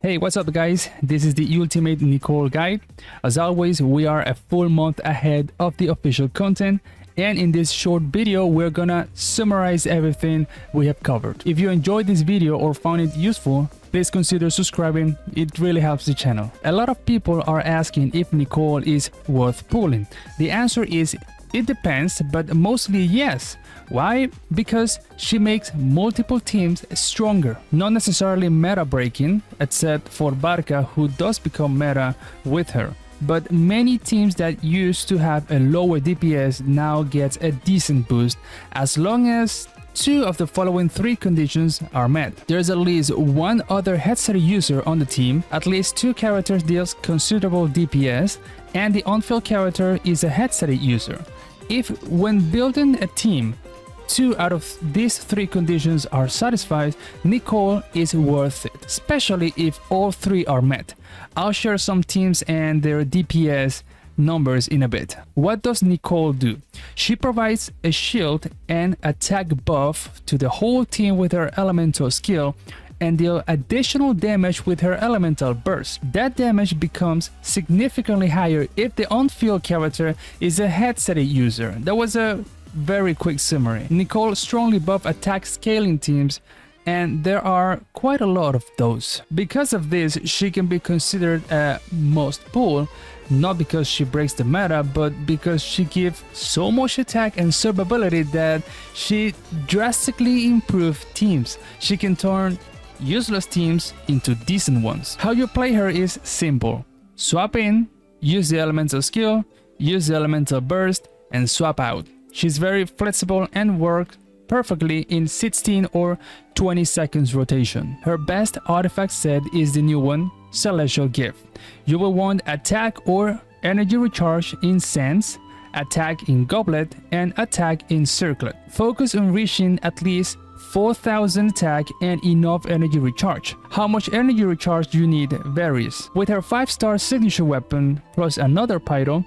Hey, what's up guys? This is the Ultimate Nicole guide. As always, we are a full month ahead of the official content, and in this short video, we're gonna summarize everything we have covered. If you enjoyed this video or found it useful, please consider subscribing. It really helps the channel. A lot of people are asking if Nicole is worth pulling. The answer is it depends, but mostly yes. Why? Because she makes multiple teams stronger, not necessarily meta breaking, except for Barca, who does become meta with her. But many teams that used to have a lower DPS now gets a decent boost as long as two of the following three conditions are met. There's at least one other headset user on the team, at least two characters deals considerable DPS, and the on-field character is a headset user. If, when building a team, two out of these three conditions are satisfied, Nicole is worth it, especially if all three are met. I'll share some teams and their DPS numbers in a bit. What does Nicole do? She provides a shield and attack buff to the whole team with her elemental skill and deal additional damage with her elemental burst. That damage becomes significantly higher if the on-field character is a headset user. That was a very quick summary. Nicole strongly buff attack scaling teams, and there are quite a lot of those. Because of this, she can be considered a must pull, not because she breaks the meta, but because she gives so much attack and survivability that she drastically improves teams. She can turn useless teams into decent ones. How you play her is simple. Swap in, use the elemental skill, use the elemental burst, and swap out. She's very flexible and works perfectly in 16 or 20 seconds rotation. Her best artifact set is the new one, Celestial Gift. You will want attack or energy recharge in Sense, attack in Goblet, and attack in Circlet. Focus on reaching at least 4,000 attack and enough energy recharge. How much energy recharge you need varies. With her 5-star signature weapon plus another pyro,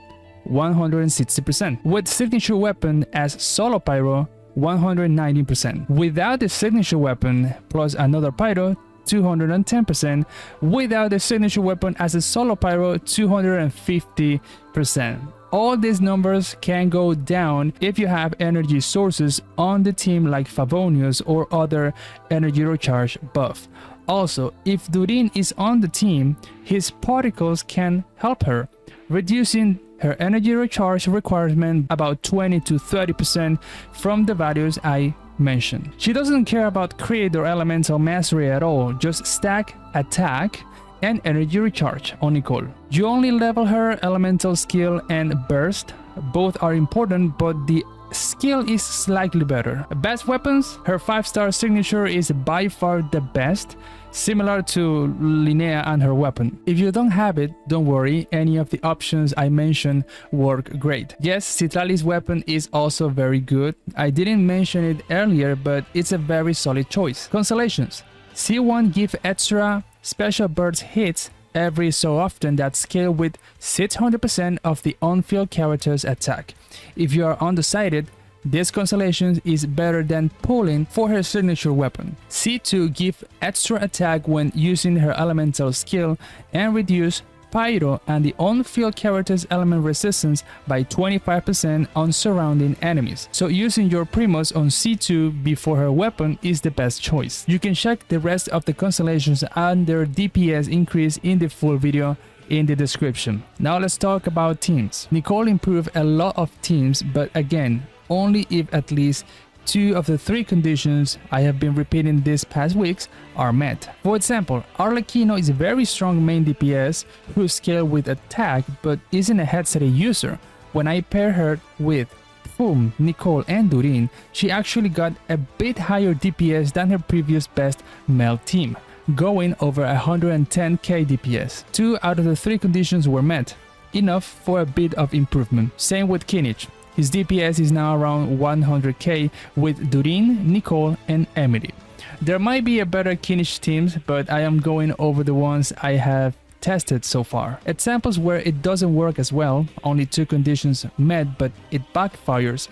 160%. With signature weapon as solo pyro, 190%. Without the signature weapon plus another pyro, 210%. Without the signature weapon as a solo pyro, 250%. All these numbers can go down if you have energy sources on the team like Favonius or other energy recharge buff. Also, if Durin is on the team, his particles can help her, reducing her energy recharge requirement about 20 to 30% from the values I mentioned. She doesn't care about crit or elemental mastery at all, just stack, attack, and energy recharge on Nicole. You only level her elemental skill and burst. Both are important, but the skill is slightly better. Best weapons, her 5-star signature is by far the best, similar to Linnea and her weapon. If you don't have it, don't worry, any of the options I mentioned work great. Yes, Citlali's weapon is also very good. I didn't mention it earlier, but it's a very solid choice. Constellations. C1 give extra special burst hits every so often that scale with 600% of the on-field character's attack. If you are undecided, this constellation is better than pulling for her signature weapon. C2 give extra attack when using her elemental skill and reduce pyro and the on-field character's element resistance by 25% on surrounding enemies. So using your Primus on C2 before her weapon is the best choice. You can check the rest of the constellations and their DPS increase in the full video in the description. Now let's talk about teams. Nicole improved a lot of teams, but again, only if at least two of the three conditions I have been repeating these past weeks are met. For example, Arlecchino is a very strong main DPS who scale with attack but isn't a headset user. When I pair her with Fum, Nicole, and Durin, she actually got a bit higher DPS than her previous best male team, going over 110k DPS. Two out of the three conditions were met, enough for a bit of improvement. Same with Kinich. His DPS is now around 100k with Durin, Nicole, and Emily. There might be a better Kinich teams, but I am going over the ones I have tested so far. Examples where it doesn't work as well, only two conditions met but it backfires.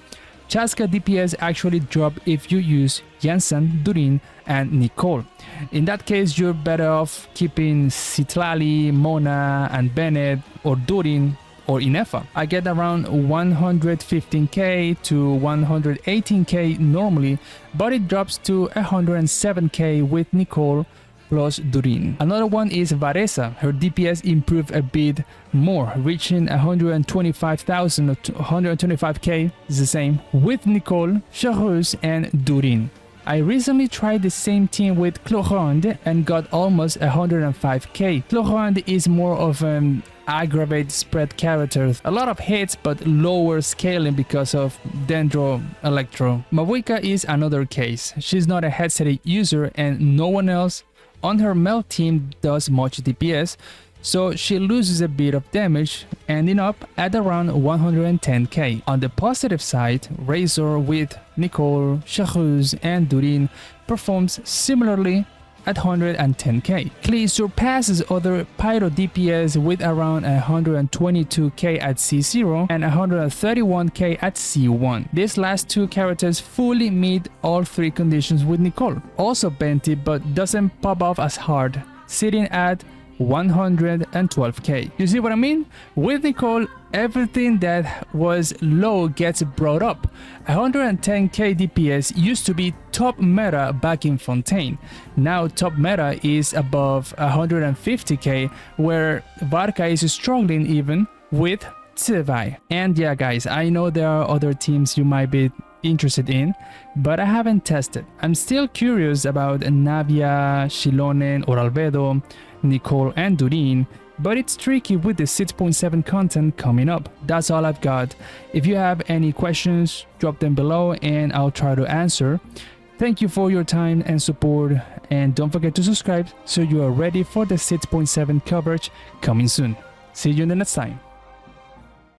Chaska DPS actually drop if you use Genshin, Durin, and Nicole. In that case, you're better off keeping Citlali, Mona, and Bennett, or Durin, or Inefa. I get around 115k to 118k normally, but it drops to 107k with Nicole plus Durin. Another one is Varesa. Her DPS improved a bit more, reaching 125,000 to 125k, is the same, with Nicole, Charreuse, and Durin. I recently tried the same team with Chlorande and got almost 105k. Chlorande is more of an aggravate spread character. A lot of hits but lower scaling because of Dendro Electro. Mavuika is another case. She's not a headset user and no one else on her male team does much DPS, so she loses a bit of damage, ending up at around 110k. On the positive side, Razor with Nicole, Charreuse, and Durin performs similarly at 110k. Klee surpasses other Pyro DPS with around 122k at C0 and 131k at C1. These last two characters fully meet all three conditions with Nicole. Also Benti, but doesn't pop off as hard, sitting at 112k. You see what I mean? With Nicole, everything that was low gets brought up. 110k DPS used to be top meta back in Fontaine. Now top meta is above 150k, where Varka is struggling even with Tsevai. And yeah guys, I know there are other teams you might be interested in, but I haven't tested. I'm still curious about Navia, Shilonen, or Albedo, Nicole, and Durin, but it's tricky with the 6.7 content coming up. That's all I've got. If you have any questions, drop them below and I'll try to answer. Thank you for your time and support, and don't forget to subscribe so you are ready for the 6.7 coverage coming soon. See you in the next time.